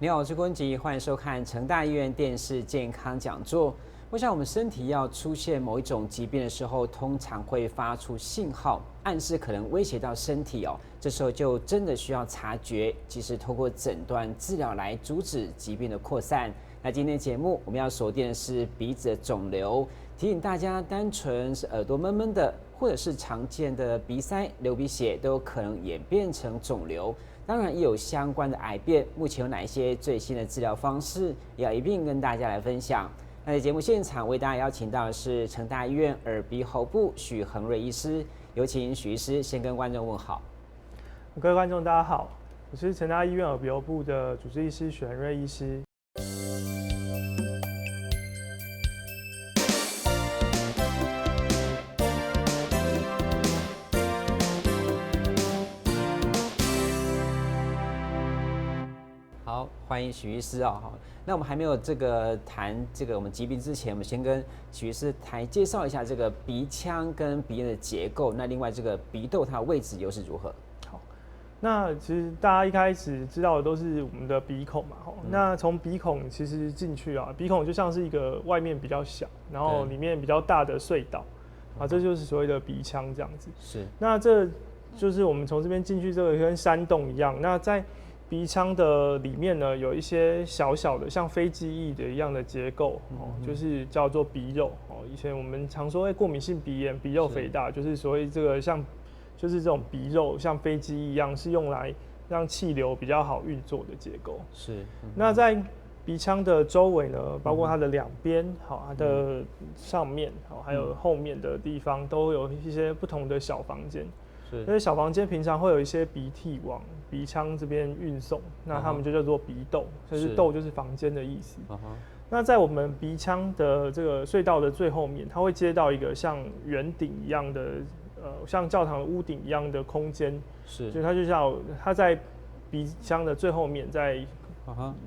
你好，我是坤吉，欢迎收看成大医院电视健康讲座。我想我们身体要出现某一种疾病的时候，通常会发出信号，暗示可能威胁到身体哦。这时候就真的需要察觉，及时透过诊断治疗来阻止疾病的扩散。那今天节目我们要锁定的是鼻子的肿瘤，提醒大家，单纯是耳朵闷闷的，或者是常见的鼻塞、流鼻血，都有可能演变成肿瘤。当然也有相关的癌变，目前有哪一些最新的治疗方式，也要一并跟大家来分享。那在节目现场为大家邀请到的是成大医院耳鼻喉部许恒瑞医师，有请许医师先跟观众问好。各位观众大家好，我是成大医院耳鼻喉部的主治医师许恒瑞医师。好，欢迎许医师哦。好，那我们还没有谈这个我们疾病之前，我们先跟许医师介绍一下这个鼻腔跟鼻咽的结构。那另外这个鼻窦它的位置又是如何？好，那其实大家一开始知道的都是我们的鼻孔嘛，那从鼻孔其实进去啊，鼻孔就像是一个外面比较小，然后里面比较大的隧道啊，这就是所谓的鼻腔这样子。是，那这就是我们从这边进去，这个跟山洞一样。那在鼻腔的里面呢，有一些小小的像非记忆的一样的结构，就是叫做鼻肉。以前我们常说，过敏性鼻炎、鼻肉肥大，就是所谓这个就是这种鼻肉像飞机一样，是用来让气流比较好运作的结构。是。那在鼻腔的周围呢，包括它的两边，它的上面，还有后面的地方，都有一些不同的小房间。因为小房间平常会有一些鼻涕往鼻腔这边运送，那它们就叫做鼻窦，就是窦就是房间的意思。那在我们鼻腔的这个隧道的最后面，它会接到一个像圆顶一样的，像教堂的屋顶一样的空间，所以它在鼻腔的最后面，在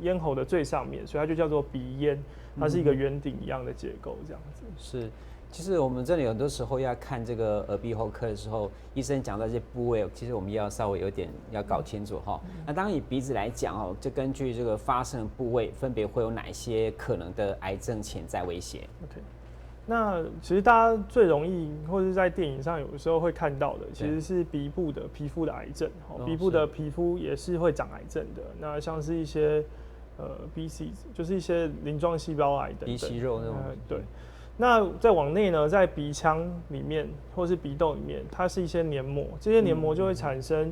咽喉的最上面，所以它就叫做鼻咽，它是一个圆顶一样的结构，这样子。是。其实我们这里很多时候要看这个耳鼻喉科的时候，医生讲到这些部位，其实我们要稍微有点要搞清楚哈。那当然以鼻子来讲哦，就根据这个发生的部位，分别会有哪一些可能的癌症潜在威胁 ？OK， 那其实大家最容易或者是在电影上有时候会看到的，其实是鼻部的皮肤的癌症。鼻部的皮肤也是会长癌症的。那像是一些BC， 就是一些鳞状细胞癌等等，鼻息肉那种。对。那再往内呢，在鼻腔里面或是鼻窦里面，它是一些黏膜，这些黏膜就会产生，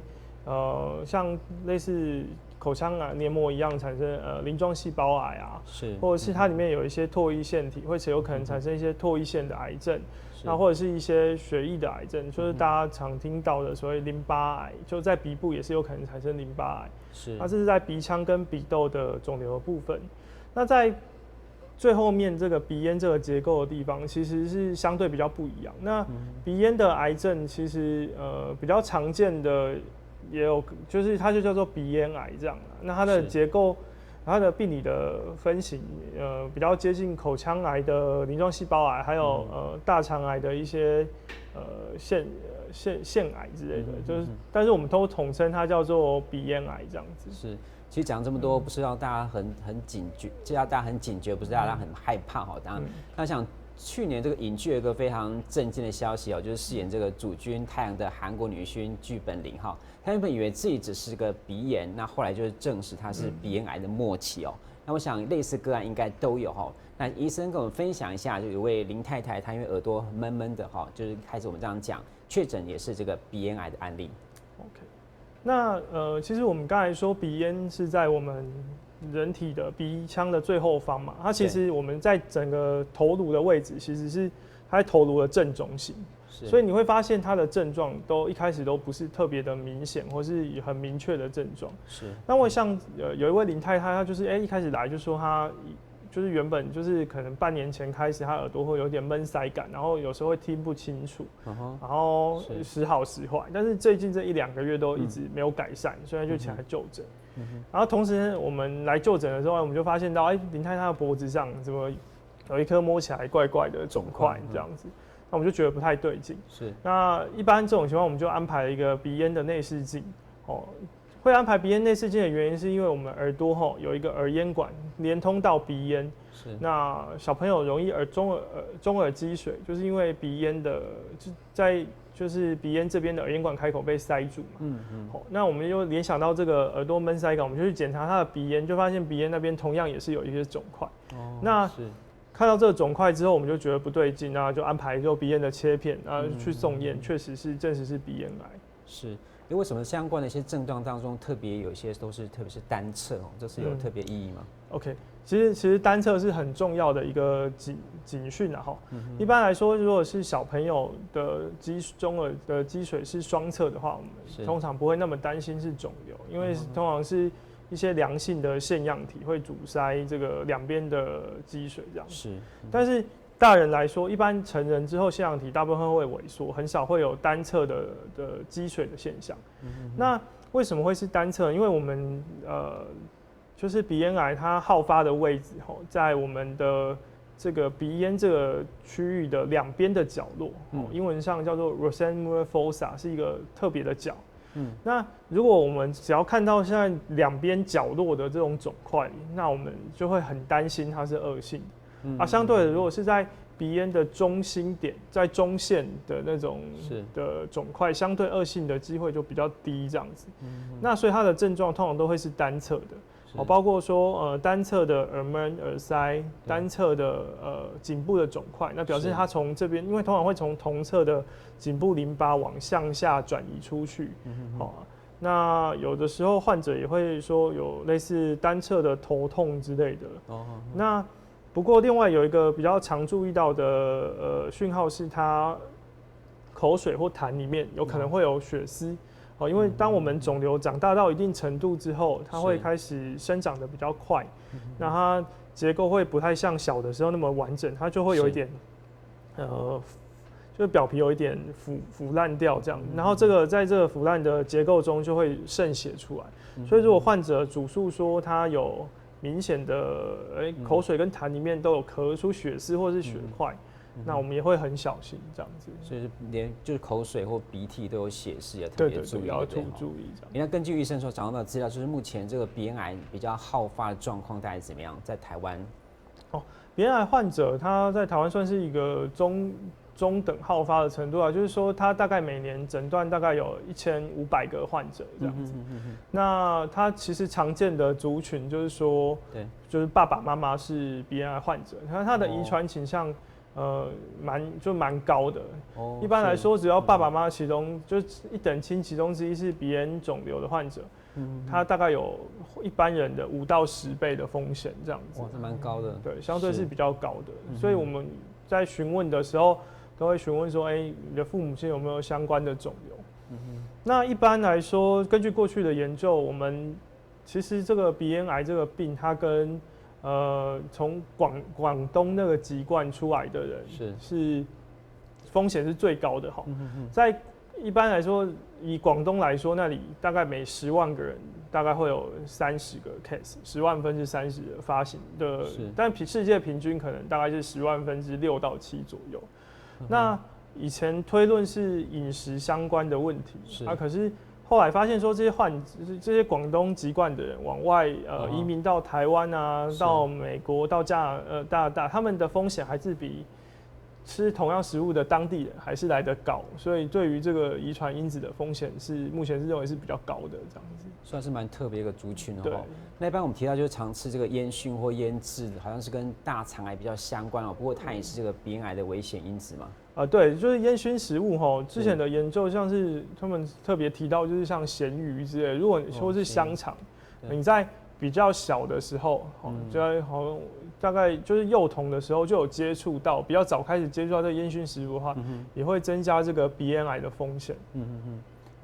像类似口腔黏膜一样产生鳞状细胞癌啊，或者是它里面有一些唾液腺体，会有可能产生一些唾液腺的癌症，那或者是一些血液的癌症，就是大家常听到的所谓淋巴癌，就在鼻部也是有可能产生淋巴癌。那这是在鼻腔跟鼻窦的肿瘤的部分。那在最后面这个鼻咽这个结构的地方，其实是相对比较不一样。那鼻咽的癌症其实比较常见的也有，就是它就叫做鼻咽癌这样。那它的结构、它的病理的分型，比较接近口腔癌的鳞状细胞癌，还有大肠癌的一些腺癌之类的，就是但是我们都统称它叫做鼻咽癌这样子。是。其实讲这么多，不是让大家很警觉，就要大家很警觉，不是让大家很害怕哈。当然，那想去年这个影剧有一个非常震惊的消息哦，就是饰演这个主君太阳的韩国女星具本绫哈，她原本以为自己只是个鼻炎，那后来就是证实她是鼻咽癌的末期哦。那我想类似个案应该都有哈。那医生跟我们分享一下，就有位林太太，她因为耳朵闷闷的哈，就是开始我们这样讲，确诊也是这个鼻咽癌的案例。OK。那其实我们刚才说鼻咽是在我们人体的鼻腔的最后方嘛，它其实我们在整个头颅的位置，其实是它在头颅的正中心，所以你会发现它的症状一开始都不是特别的明显，或是很明确的症状。那我像有一位林太太，她就是一开始来就说她就是原本就是可能半年前开始，他耳朵会有点闷塞感，然后有时候会听不清楚，然后时好时坏，但是最近这1-2个月都一直没有改善，所以就起来就诊。然后同时我们来就诊的时候，我们就发现到，林太太的脖子上怎么有一颗摸起来怪怪的肿块这样子，那我们就觉得不太对劲。那一般这种情况，我们就安排了一个鼻咽的内视镜，会安排鼻咽内视镜的原因，是因为我们耳朵有一个耳咽管连通到鼻咽。是。那小朋友容易中耳积水，就是因为鼻咽的就是鼻咽这边的耳咽管开口被塞住嘛。那我们又联想到这个耳朵闷塞感，我们就去检查他的鼻咽，就发现鼻咽那边同样也是有一些肿块。那看到这个肿块之后，我们就觉得不对劲，就安排鼻咽的切片，去送验，确实是证实是鼻咽癌。是。为什么相关的一些症状当中，特别有一些都是特别是单侧这是有特别意义吗？OK， 其实单侧是很重要的一个警讯啊一般来说，如果是小朋友的中耳的积水是双侧的话，我们通常不会那么担心是肿瘤，因为通常是一些良性的腺样体会阻塞这个两边的积水这样。是，但是大人来说，一般成人之后腺样体大部分会萎缩，很少会有单侧的积水的现象。那为什么会是单侧？因为我们就是鼻咽癌它好发的位置在我们的这个鼻咽这个区域的两边的角落，英文上叫做 Rosenmuller fossa， 是一个特别的角。那如果我们只要看到现在两边角落的这种肿块，那我们就会很担心它是恶性的。相对的，如果是在鼻咽的中心点，在中线的那种的肿块，相对恶性的机会就比较低，这样子。那所以它的症状通常都会是单侧的，包括说单侧的耳闷、耳塞，单侧的颈部的肿块，那表示它从这边，因为通常会从同侧的颈部淋巴往向下转移出去。那有的时候患者也会说有类似单侧的头痛之类的。那不过另外有一个比较常注意到的讯号是，它口水或痰里面有可能会有血丝。因为当我们肿瘤长大到一定程度之后，它会开始生长得比较快，那它结构会不太像小的时候那么完整，它就会有一点就是表皮有一点腐烂掉这样，然后在这个腐烂的结构中就会渗血出来。所以如果患者主诉说他有明显的口水跟痰里面都有咳出血丝或是血块，那我们也会很小心这样子。所以连就是口水或鼻涕都有血丝，也特别注意。要注意这样。那根据医生所掌握到的资料，就是目前这个鼻咽癌比较好发的状况大概怎么样？在台湾？鼻咽癌患者他在台湾算是一个中等好发的程度啊，就是说他大概每年诊断大概有1500个患者这样子。那他其实常见的族群就是说，就是爸爸妈妈是鼻咽癌患者，他的遗传倾向蛮高的。一般来说，只要爸爸妈妈其中就一等亲其中之一是鼻咽肿瘤的患者，他大概有一般人的5到10倍的风险这样子。哇，这蛮高的。对，相对是比较高的。所以我们在询问的时候，都会询问说，你的父母亲有没有相关的肿瘤？那一般来说，根据过去的研究，我们其实这个鼻咽癌这个病，它跟从广东那个籍贯出来的人是风险是最高的哈。在一般来说，以广东来说，那里大概每10万个人大概会有30个 case，10万分之30的发行的，但世界平均可能大概是10万分之6到7左右。那以前推论是饮食相关的问题，可是后来发现说这些广东籍贯的人往外移民到台湾啊，到美国、到加拿大，他们的风险还是比吃同样食物的当地人还是来得高，所以对于这个遗传因子的风险目前是认为是比较高的这样子，算是蛮特别一个族群哦。对。那一般我们提到就是常吃这个烟熏或腌制，好像是跟大肠癌比较相关哦。不过它也是这个鼻咽癌的危险因子嘛。对，就是烟熏食物哈，之前的研究像是他们特别提到，就是像咸鱼之类，如果你说是香肠，你在比较小的时候，就好像大概就是幼童的时候就有接触到，比较早开始接触到这个烟熏食物的话，也会增加这个鼻咽癌的风险。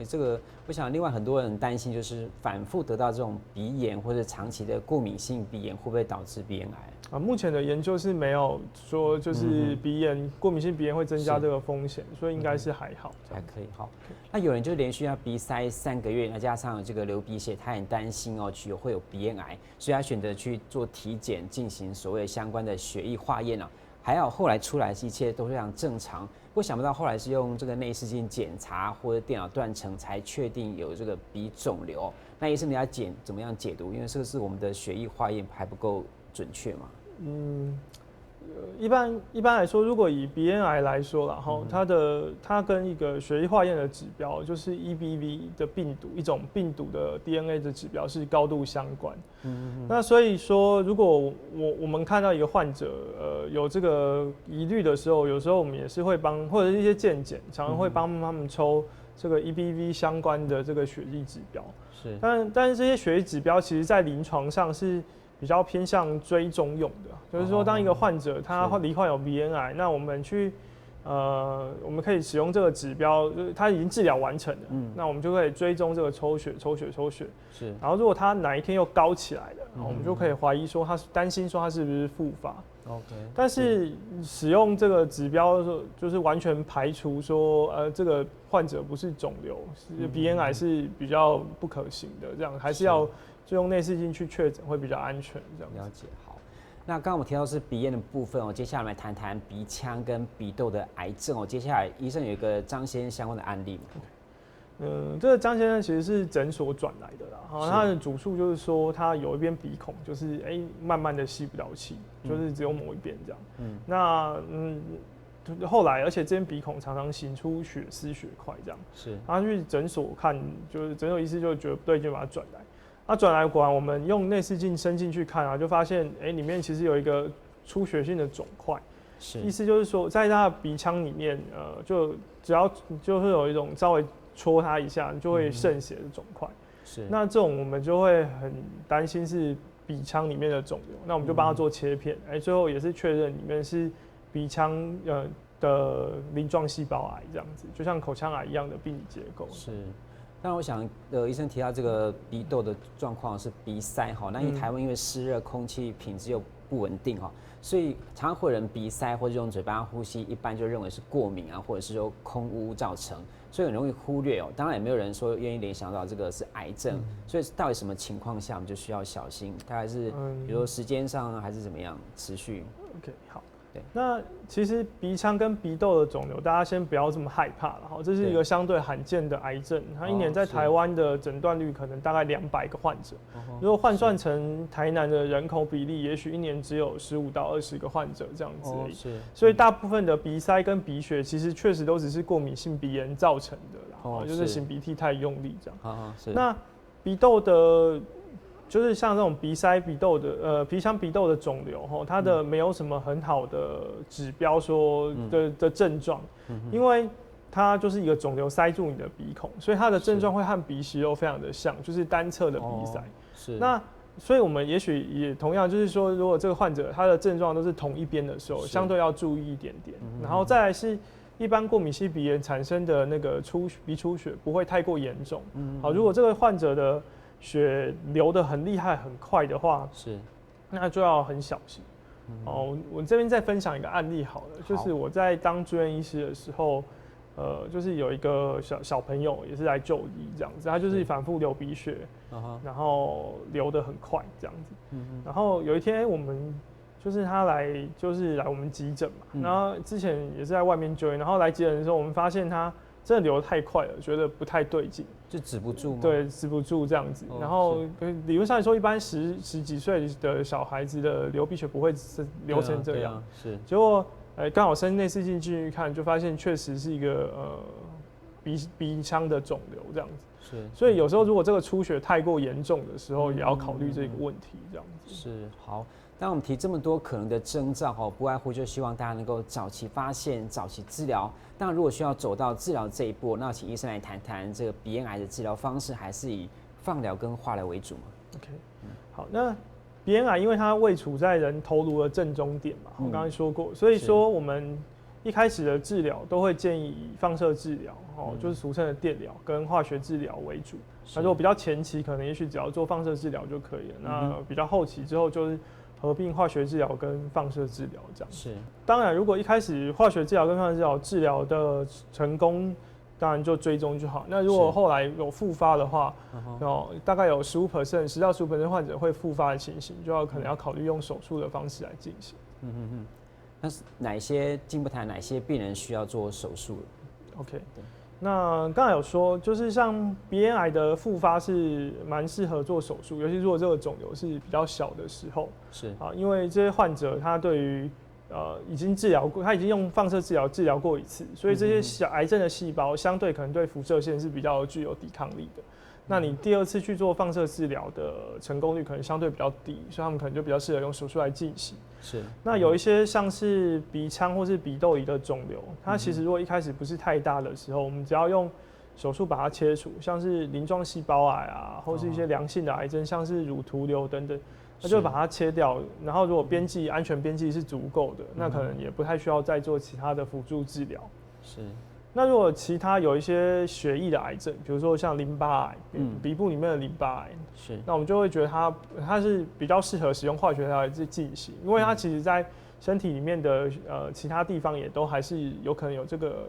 这个我想另外很多人担心就是反复得到这种鼻炎或者长期的过敏性鼻炎会不会导致鼻咽癌？目前的研究是没有说就是鼻炎、过敏性鼻炎会增加这个风险，所以应该是还好，还可以。好，那有人就连续要鼻塞3个月，再加上这个流鼻血，他很担心会有鼻咽癌，所以他选择去做体检，进行所谓相关的血液化验还好后来出来一切都非常正常。不过想不到后来是用这个内视镜检查或者电脑断层才确定有这个鼻肿瘤。那医生你要怎么样解读？因为这个是我们的血液化验还不够准确嘛。一般来说，如果以鼻咽癌来说啦，它跟一个血液化验的指标，就是 EBV 的病毒，一种病毒的 DNA 的指标是高度相关。那所以说，如果我们看到一个患者有这个疑虑的时候，有时候我们也是会帮，或者是一些健检，常常会帮他们抽这个 EBV 相关的这个血液指标。是，但是这些血液指标，其实在临床上是比较偏向追踪用的，就是说，当一个患者他罹患有鼻咽癌，那我们我们可以使用这个指标，就是他已经治疗完成了，那我们就可以追踪这个抽血，是。然后如果他哪一天又高起来了，我们就可以怀疑说担心说他是不是复发。OK。但是使用这个指标的时候，就是完全排除说这个患者不是肿瘤，鼻咽癌是比较不可行的，这样还是要就用内视镜去确诊会比较安全，这样子。了解，好。那刚刚我们提到是鼻咽的部分哦，接下来我们来谈谈鼻腔跟鼻窦的癌症哦。接下来医生有一个张先生相关的案例嘛？这个张先生其实是诊所转来的啦，他的主诉就是说他有一边鼻孔就是慢慢的吸不到气，就是只有某一边这样。后来而且这边鼻孔常常形出血丝血块这样。是。他去诊所看，就是诊所医师就觉得不对劲，把他转来。他转来果然我们用内视镜伸进去看啊，就发现里面其实有一个出血性的肿块。是。意思就是说，在他的鼻腔里面，就只要就是有一种稍微戳它一下，就会渗血的肿块。是。那这种我们就会很担心是鼻腔里面的肿瘤，那我们就帮他做切片，最后也是确认里面是鼻腔的鳞状细胞癌这样子，就像口腔癌一样的病理结构。是。当然，我想医生提到这个鼻窦的状况是鼻塞哈，那因为台湾因为湿热，空气品质又不稳定哈，所以常常会有人鼻塞或者用嘴巴呼吸，一般就认为是过敏啊，或者是说空污造成，所以很容易忽略哦。当然也没有人说愿意联想到这个是癌症，所以到底什么情况下我们就需要小心？大概是比如说时间上还是怎么样持续 ？OK， 好。那其实鼻腔跟鼻窦的肿瘤，大家先不要这么害怕了哈，这是一个相对罕见的癌症，它一年在台湾的诊断率可能大概200个患者，如果换算成台南的人口比例，也许一年只有15到20个患者这样子而已。所以大部分的鼻塞跟鼻血其实确实都只是过敏性鼻炎造成的啦，就是擤鼻涕太用力这样。那鼻窦的。就是像这种鼻塞、鼻窦的鼻腔鼻窦的肿瘤它的没有什么很好的指标说的症状，因为它就是一个肿瘤塞住你的鼻孔，所以它的症状会和鼻息肉非常的像，就是单侧的鼻塞。是。那所以我们也许也同样就是说，如果这个患者他的症状都是同一边的时候，相对要注意一点点。然后再来是一般过敏性鼻炎产生的那个鼻出血不会太过严重。好，如果这个患者的血流得很厉害、很快的话，那就要很小心。我这边再分享一个案例好了，就是我在当住院医师的时候，就是有一个小朋友也是来就医这样子，他就是反复流鼻血，然后流得很快这样子。然后有一天我们就是他来我们急诊嘛，然后之前也是在外面就医，然后来急诊的时候，我们发现他真的流得太快了，觉得不太对劲，就止不住吗？对，止不住这样子。然后理论上来说，一般十几岁的小孩子的流鼻血不会流成这样。是。结果刚好伸内视镜进去看，就发现确实是一个鼻腔的肿瘤这样子。是。所以有时候如果这个出血太过严重的时候，也要考虑这个问题这样子。是。好。当我们提这么多可能的征兆不外乎就希望大家能够早期发现、早期治疗。当然，如果需要走到治疗这一步，那请医生来谈谈这个鼻咽癌的治疗方式，还是以放疗跟化疗为主吗 ？OK， 好，那鼻咽癌因为它位处在人头颅的正中点嘛，我刚才说过，所以说我们一开始的治疗都会建议以放射治疗，就是俗称的电疗跟化学治疗为主。那如果比较前期，可能也许只要做放射治疗就可以了。那比较后期之后就是合并化学治疗跟放射治疗这样。是。当然，如果一开始化学治疗跟放射治疗治疗的成功，当然就追踪就好。那如果后来有复发的话，大概有10到15%患者会复发的情形，就可能要考虑用手术的方式来进行。那是哪些进一步谈哪些病人需要做手术 ？OK， 那刚才有说，就是像鼻咽癌的复发是蛮适合做手术，尤其如果这个肿瘤是比较小的时候，是啊，因为这些患者他对于已经治疗过，他已经用放射治疗治疗过一次，所以这些小癌症的细胞相对可能对辐射线是比较具有抵抗力的。那你第二次去做放射治疗的成功率可能相对比较低，所以他们可能就比较适合用手术来进行。是。那有一些像是鼻腔或是鼻窦里的肿瘤，它其实如果一开始不是太大的时候，我们只要用手术把它切除，像是鳞状细胞癌啊，或是一些良性的癌症，像是乳突瘤等等，那就把它切掉。然后如果安全边际是足够的，那可能也不太需要再做其他的辅助治疗。是。那如果其他有一些血液的癌症，比如说像淋巴癌，鼻部里面的淋巴癌，是，那我们就会觉得它是比较适合使用化学疗来进行，因为它其实在身体里面的其他地方也都还是有可能有这个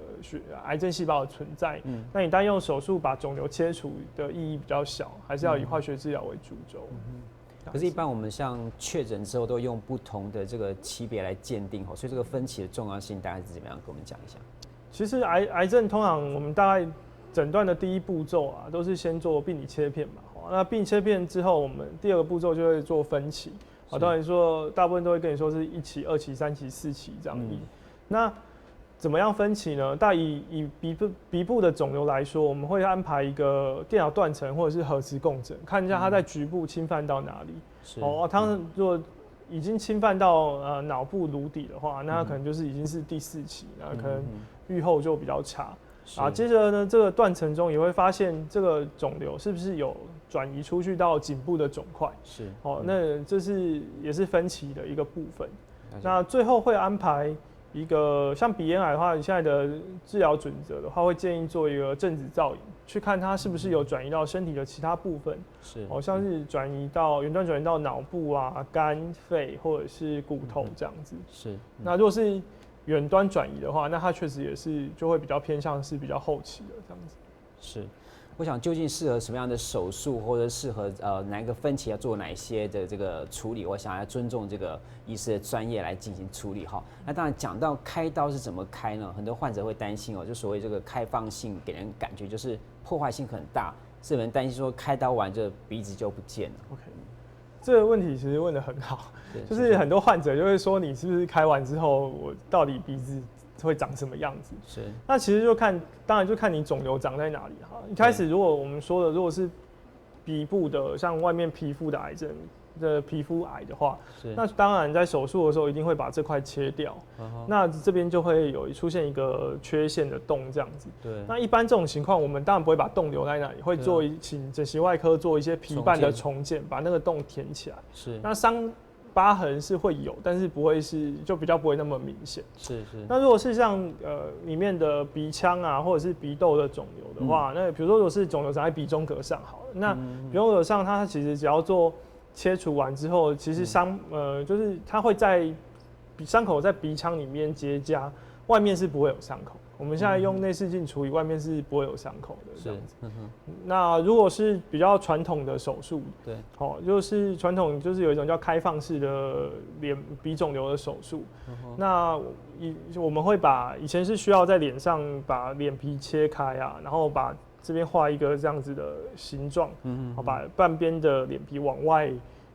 癌症细胞的存在。那你单用手术把肿瘤切除的意义比较小，还是要以化学治疗为主轴。可是，一般我们像确诊之后都用不同的这个级别来鉴定，所以这个分期的重要性大概是怎么样？跟我们讲一下。其实癌症通常我们大概诊断的第一步骤啊，都是先做病理切片嘛。那病理切片之后，我们第二个步骤就会做分期。当然说大部分都会跟你说是1期、2期、3期、4期这样。那怎么样分期呢？大以鼻部的肿瘤来说，我们会安排一个电脑断层或者是核磁共振，看一下它在局部侵犯到哪里。它如果已经侵犯到脑部颅底的话，那它可能就是已经是第4期，那可能预后就比较差。接着呢，这个断层中也会发现这个肿瘤是不是有转移出去到颈部的肿块。是。那这也是分期的一个部分。那最后会安排一个像鼻咽癌的话，现在的治疗准则的话，会建议做一个正子造影，去看它是不是有转移到身体的其他部分。是。像是远端转移到脑部啊、肝、肺或者是骨头这样子。是。那如果是远端转移的话，那它确实也是就会比较偏向是比较后期的这样子。是。我想究竟适合什么样的手术，或者适合哪一个分期要做哪一些的这个处理，我想要尊重这个医师的专业来进行处理哈。那当然讲到开刀是怎么开呢？很多患者会担心就所谓这个开放性给人感觉就是破坏性很大，是有人担心说开刀完这鼻子就不见了。OK， 这个问题其实问得很好，就是很多患者就会说你是不是开完之后我到底鼻子会长什么样子？是，那其实当然就看你肿瘤长在哪里哈。一开始如果我们说的，如果是鼻部的，像外面皮肤的癌症的皮肤癌的话，那当然在手术的时候一定会把这块切掉。那这边就会出现一个缺陷的洞这样子。对。那一般这种情况，我们当然不会把洞留在那里，会请整形外科做一些皮瓣的重建，把那个洞填起来。是。那疤痕是会有，但是不会就比较不会那么明显。是。那如果是像里面的鼻腔啊，或者是鼻窦的肿瘤的话，那比如说如果是肿瘤长在鼻中隔上好了，那鼻中隔上它其实只要做切除完之后，其实就是它会在伤口在鼻腔里面结痂，外面是不会有伤口。我们现在用内视镜处理，外面是不会有伤口的这样子。那如果是比较传统的手术，对，就是传统就是有一种叫开放式的鼻肿瘤的手术。那我们会以前是需要在脸上把脸皮切开啊，然后把这边画一个这样子的形状，把半边的脸皮往外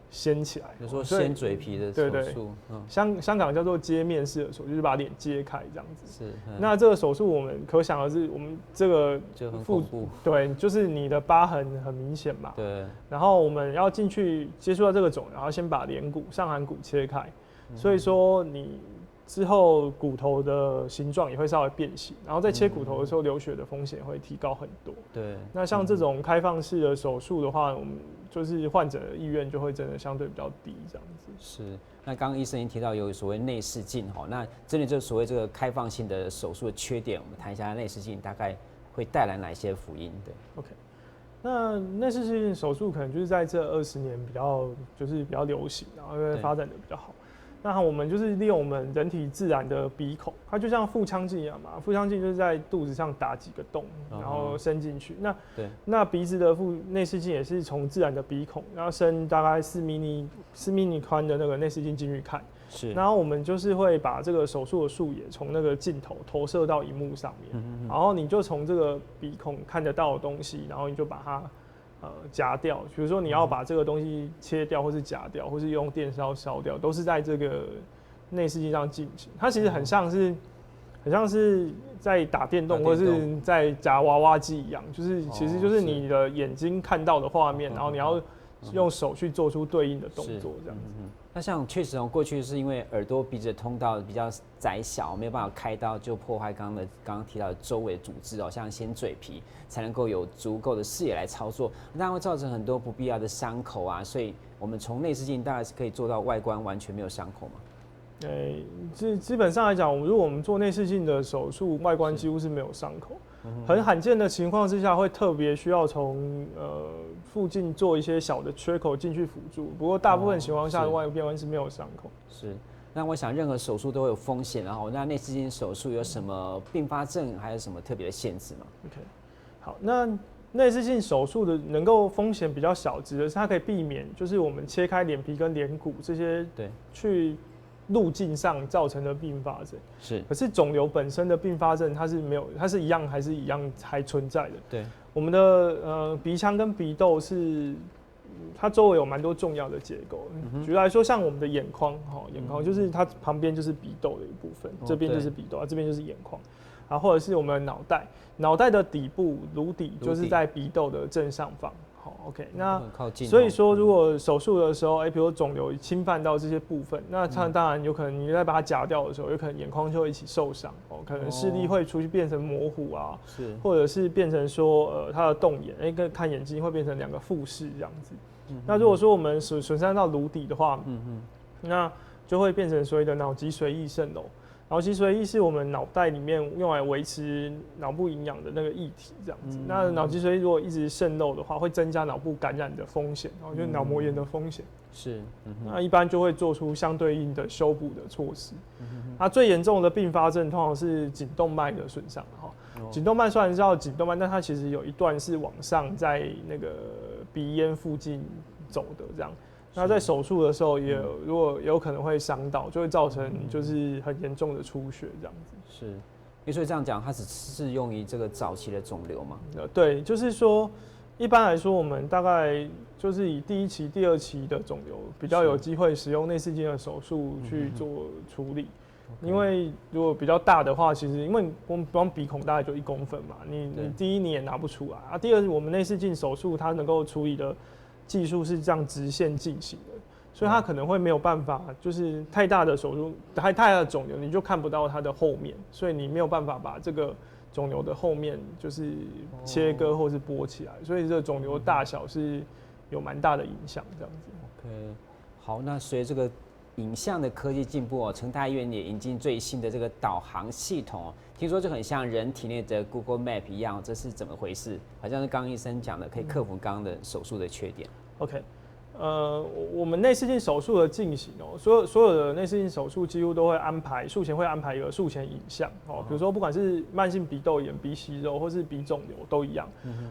掀起来，比如说掀嘴皮的手术，香港叫做揭面式的手术，就是把脸揭开这样子。是，那这个手术我们可想而知，我们这个就很恐怖，对，就是你的疤痕很明显嘛。对。然后我们要进去接触到这个肿瘤，然后先把脸骨、上颌骨切开，所以说你之后骨头的形状也会稍微变形，然后在切骨头的时候流血的风险会提高很多。对。那像这种开放式的手术的话，我们就是患者的意愿就会真的相对比较低，这样子。是。那刚刚医生已经提到有所谓内视镜哈，那针对这所谓这个开放性的手术的缺点，我们谈一下内视镜大概会带来哪些福音？对。OK。那内视镜手术可能就是在这20年比较流行，然后因为发展的比较好。那我们就是利用我们人体自然的鼻孔，它就像腹腔镜一样嘛，腹腔镜就是在肚子上打几个洞，然后伸进去。那鼻子的内视镜也是从自然的鼻孔，然后伸大概4 米宽的那个内视镜进去看。是，然后我们就是会把这个手术的视野从那个镜头投射到荧幕上面，然后你就从这个鼻孔看得到的东西，然后你就把它夹掉，比如说你要把这个东西切掉，或是夹掉，或是用电烧烧掉，都是在这个内视镜上进行。它其实很像是在打电动，或是在夹娃娃机一样，就是其实就是你的眼睛看到的画面，然后你要用手去做出对应的动作，这样子。那像确实过去是因为耳朵鼻子的通道比较窄小，没有办法开刀，就破坏刚刚提到的周围组织像先嘴皮，才能够有足够的视野来操作，当然会造成很多不必要的伤口啊。所以我们从内视镜大概是可以做到外观完全没有伤口嘛？基本上来讲，如果我们做内视镜的手术，外观几乎是没有伤口。很罕见的情况之下，会特别需要从附近做一些小的缺口进去辅助。不过大部分情况下，外观是没有伤口。是。那我想任何手术都会有风险，然后那内视镜手术有什么并发症，还有什么特别的限制吗 ？OK， 好，那内视镜手术的能够风险比较小，指的是它可以避免就是我们切开脸皮跟脸骨这些去路径上造成的并发症。是。可是肿瘤本身的并发症它是没有，它是一样还存在的。对。我们的鼻腔跟鼻窦是它周围有蛮多重要的结构。举例来说，像我们的眼眶，眼眶就是它旁边就是鼻窦的一部分，这边就是鼻窦，这边就是眼眶。然后或者是我们的脑袋，脑袋的底部颅底就是在鼻窦的正上方。好 ，OK， 那所以说，如果手术的时候，比如肿瘤侵犯到这些部分，那它当然有可能你在把它夹掉的时候，有可能眼眶就会一起受伤可能视力会出去变成模糊啊，是，或者是变成说它的动眼，看眼睛会变成2个复视这样子。那如果说我们损伤到颅底的话，那就会变成所谓的脑脊髓液渗漏。脑脊髓液是我们脑袋里面用来维持脑部营养的那个液体，这样子。那脑脊髓液如果一直渗漏的话，会增加脑部感染的风险，就是脑膜炎的风险。是，那一般就会做出相对应的修补的措施。那最严重的并发症通常是颈动脉的损伤。颈动脉虽然叫颈动脉，但它其实有一段是往上在那个鼻咽附近走的这样。那在手术的时候如果有可能会伤到，就会造成就是很严重的出血这样子。是，所以这样讲，它只适用于这个早期的肿瘤吗？对，就是说，一般来说，我们大概就是以第1期、第2期的肿瘤比较有机会使用内视镜的手术去做处理。因为如果比较大的话，其实因为光鼻孔大概就1公分嘛，你第一你也拿不出来啊。第二，我们内视镜手术它能够处理的技术是这样直线进行的，所以它可能会没有办法，就是太大的手术、太大的肿瘤，你就看不到它的后面，所以你没有办法把这个肿瘤的后面就是切割或是剥起来，所以这个肿瘤大小是有蛮大的影响，这样子。OK， 好，那随着这个影像的科技进步成大医院也引进最新的这个导航系统听说就很像人体内的 Google Map 一样，这是怎么回事？好像是刚医生讲的，可以克服刚刚的手术的缺点。OK， 我们内视镜手术的进行所有的内视镜手术几乎都会安排术前会安排一个术前影像比如说不管是慢性鼻窦炎、鼻息肉或是鼻肿瘤都一样，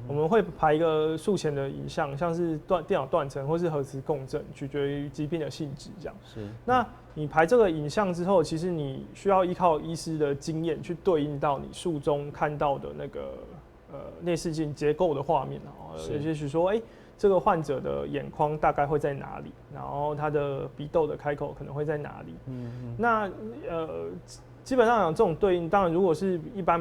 我们会排一个术前的影像，像是电脑断层或是核磁共振，取决于疾病的性质这样。是。那你排这个影像之后，其实你需要依靠医师的经验去对应到你术中看到的那个内视镜结构的画面也许说这个患者的眼眶大概会在哪里，然后他的鼻窦的开口可能会在哪里。那基本上讲这种对应，当然如果是一般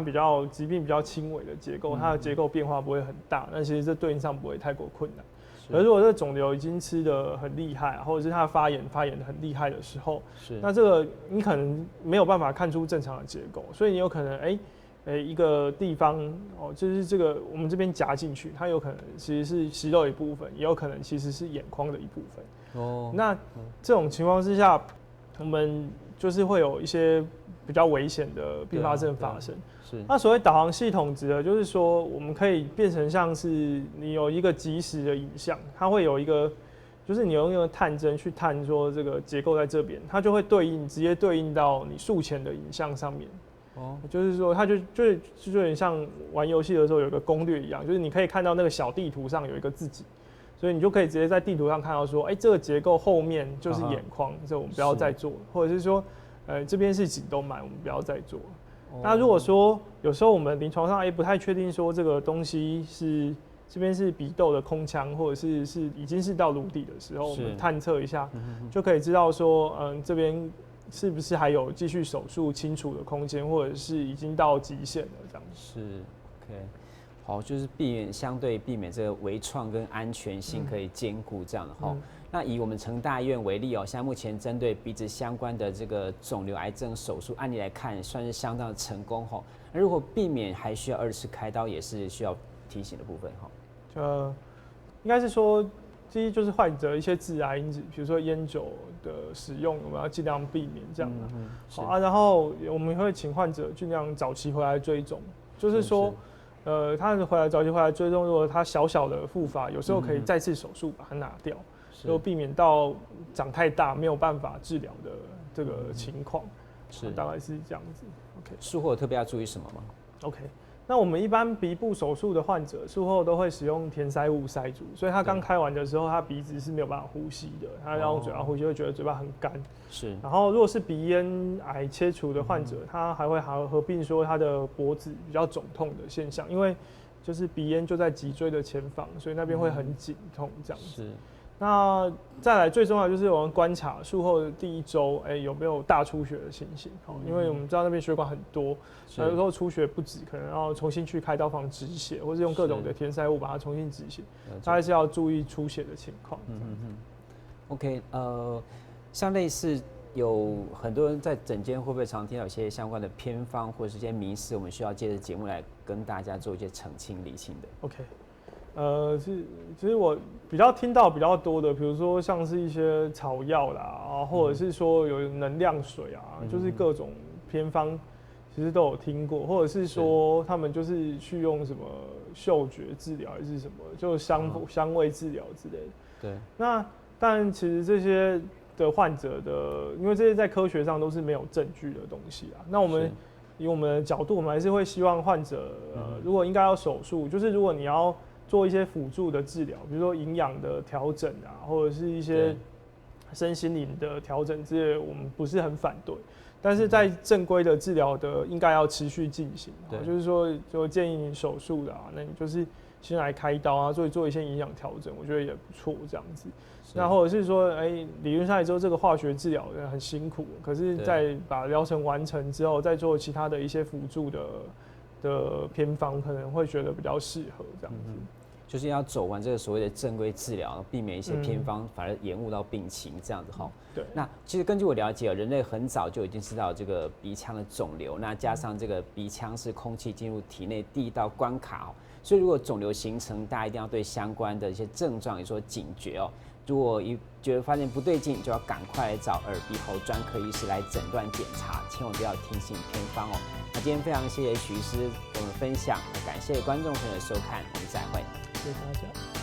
疾病比较轻微的结构，它的结构变化不会很大，那其实这对应上不会太过困难。而如果这个肿瘤已经吃得很厉害，或者是它发炎得很厉害的时候，那这个你可能没有办法看出正常的结构，所以你有可能一个地方就是这个我们这边夹进去，它有可能其实是息肉一部分，也有可能其实是眼眶的一部分。那这种情况之下，我们就是会有一些比较危险的并发症发生。那所谓导航系统指的就是说，我们可以变成像是你有一个即时的影像，它会有一个就是你用探针去探说这个结构在这边，它就会直接对应到你术前的影像上面。就是说它就有点像玩游戏的时候有一个攻略一样，就是你可以看到那个小地图上有一个自己，所以你就可以直接在地图上看到说，这个结构后面就是眼眶，这我们不要再做，或者是说，这边是颈动脉，我们不要再做。那如果说有时候我们临床上不太确定说这个东西是这边是鼻窦的空腔，或者是已经是到颅底的时候，我们探测一下，就可以知道说，这边是不是还有继续手术清除的空间，或者是已经到极限了这样。是 ，OK， 好，就是相对避免这个微创跟安全性可以兼顾这样的哈。那以我们成大医院为例像目前针对鼻子相关的这个肿瘤癌症手术案例来看，算是相当的成功哈。那如果避免还需要2次开刀，也是需要提醒的部分哈。应该是说，第一就是患者一些致癌因子，比如说烟酒的使用，我们要尽量避免这样的。然后我们会请患者尽量早期回来追踪，就是说，他早期回来追踪，如果他小小的复发，有时候可以再次手术把它拿掉。就避免到长太大没有办法治疗的这个情况，大概是这样子。OK， 术后特别要注意什么吗 ？OK， 那我们一般鼻部手术的患者术后都会使用填塞物塞住，所以他刚开完的时候，他鼻子是没有办法呼吸的，他要用嘴巴呼吸会觉得嘴巴很干。是。然后如果是鼻咽癌切除的患者，他还会合并说他的脖子比较肿痛的现象，因为就是鼻咽就在脊椎的前方，所以那边会很紧痛这样子。是。那再来最重要就是我们观察术后的第1周，有没有大出血的情形？因为我们知道那边血管很多，有时候出血不止，可能要重新去开刀房止血，或是用各种的填塞物把它重新止血，大概是要注意出血的情况。OK， 像类似有很多人在诊间会不会常听到一些相关的偏方或者是一些迷思，我们需要借着节目来跟大家做一些澄清理清的。OK。其实我比较听到比较多的，比如说像是一些草药啦，或者是说有能量水啊，就是各种偏方，其实都有听过，或者是说他们就是去用什么嗅觉治疗还是什么，就香味治疗之类的。对。那但其实这些的患者的，因为这些在科学上都是没有证据的东西啊。那我们以我们的角度，我们还是会希望患者，如果应该要手术，就是如果你要做一些辅助的治疗，比如说营养的调整啊，或者是一些身心灵的调整之类，我们不是很反对。但是在正规的治疗的应该要持续进行，就是说就建议你手术的那你就是先来开刀啊，做一些营养调整，我觉得也不错这样子。那或者是说，理论上来说这个化学治疗很辛苦，可是在把疗程完成之后，再做其他的一些辅助的偏方，可能会觉得比较适合这样子。就是要走完这个所谓的正规治疗，避免一些偏方反而延误到病情这样子哈。对。那其实根据我了解，人类很早就已经知道这个鼻腔的肿瘤，那加上这个鼻腔是空气进入体内第一道关卡所以如果肿瘤形成，大家一定要对相关的一些症状有所警觉如果觉得发现不对劲，就要赶快来找耳鼻喉专科医师来诊断检查，千万不要听信偏方那今天非常谢谢许医师跟我们分享，感谢观众朋友的收看，我们再会。谢谢大家。